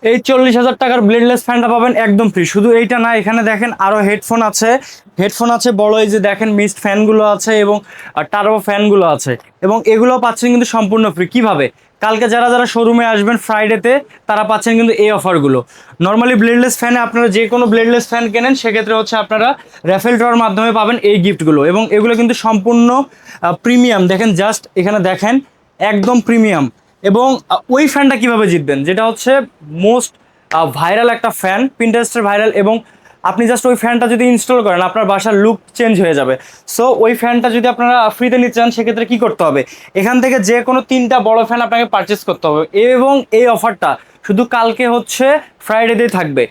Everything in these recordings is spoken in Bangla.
এই 40,000 টাকার ব্লেডলেস ফ্যানটা পাবেন একদম ফ্রি। শুধু এইটা না, এখানে দেখেন আরো হেডফোন আছে বড়, এই যে দেখেন মিস্ট ফ্যানগুলো আছে এবং টার্বো ফ্যানগুলো আছে, এবং এগুলো পাচ্ছেন কিন্তু সম্পূর্ণ ফ্রি। কিভাবে? কালকে যারা যারা শোরুমে আসবেন ফ্রাইডেতে, তারা পাচ্ছেন কিন্তু এই অফারগুলো। নর্মালি ব্লেডলেস ফ্যানে আপনারা যে কোনো ব্লেডলেস ফ্যান কেনেন, সেক্ষেত্রে হচ্ছে আপনারা র্যাফেল ড্রর মাধ্যমে পাবেন এই গিফটগুলো, এবং এগুলো কিন্তু সম্পূর্ণ প্রিমিয়াম। দেখেন জাস্ট এখানে দেখেন, একদম প্রিমিয়াম। এবং ওই ফ্যানটা কিভাবে জিতবেন, যেটা হচ্ছে মোস্ট ভাইরাল একটা ফ্যান, পিন্টারেস্টের ভাইরাল, এবং আপনি জাস্ট ওই ফ্যানটা যদি ইনস্টল করেন, আপনার বাসার লুক চেঞ্জ হয়ে যাবে। সো ওই ফ্যানটা যদি আপনারা ফ্রিতে নিতে চান, সেক্ষেত্রে কি করতে হবে, এখান থেকে যে কোনো 3টা বড় ফ্যান আপনাকে পারচেস করতে হবে। এবং এই অফারটা শুধু কালকে হচ্ছে ফ্রাইডেতেই থাকবে।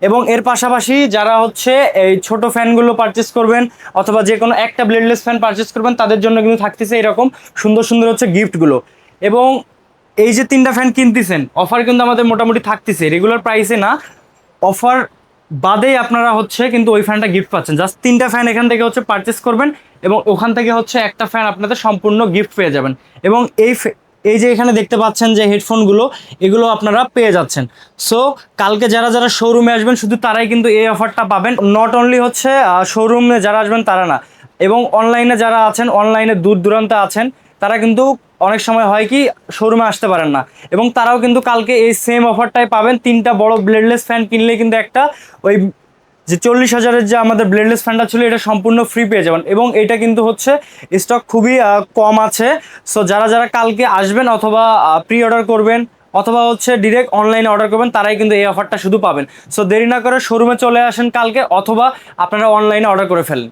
এবং এর পাশাপাশি যারা হচ্ছে এই ছোট ফ্যানগুলো পারচেস করবেন, অথবা যে কোনো একটা ব্লেডলেস ফ্যান পারচেস করবেন, তাদের জন্য কিন্তু থাকতেছে এরকম সুন্দর সুন্দর হচ্ছে গিফটগুলো। এবং এই যে 3টা ফ্যান কিনতেছেন, অফার কিন্তু আমাদের মোটামুটি থাকতেছে, রেগুলার প্রাইসে না, অফার বাদেই আপনারা হচ্ছে কিন্তু ওই ফ্যানটা গিফট পাচ্ছেন। জাস্ট 3টা ফ্যান এখান থেকে হচ্ছে পারচেস করবেন, এবং ওখান থেকে হচ্ছে একটা ফ্যান আপনাদের সম্পূর্ণ গিফট পেয়ে যাবেন। এবং এই যে এখানে দেখতে পাচ্ছেন যে হেডফোনগুলো, এগুলো আপনারা পেয়ে যাচ্ছেন। সো কালকে যারা যারা শোরুমে আসবেন, শুধু তারাই কিন্তু এই অফারটা পাবেন। নট অনলি হচ্ছে শোরুমে যারা আসবেন তারা না, এবং অনলাইনে যারা আছেন, অনলাইনে দূর দূরান্তে আছেন, তারা কিন্তু অনেক সময় হয় কি শোরুমে আসতে পারেন না, এবং তারাও কিন্তু কালকে এই সেম অফারটাই পাবেন। 3টা বড় ব্লেডলেস ফ্যান কিনলে কিন্তু একটা ওই যে 40,000-এর যে আমাদের ব্লেডলেস ফ্যানটা ছিল, এটা সম্পূর্ণ ফ্রি পেয়ে যাবেন। এবং এটা কিন্তু হচ্ছে স্টক খুবই কম আছে। সো যারা যারা কালকে আসবেন, অথবা প্রি অর্ডার করবেন, অথবা হচ্ছে ডিরেক্ট অনলাইনে অর্ডার করবেন, তারাই কিন্তু এই অফারটা শুধু পাবেন। সো দেরি না করে শোরুমে চলে আসেন কালকে, অথবা আপনারা অনলাইনে অর্ডার করে ফেলেন।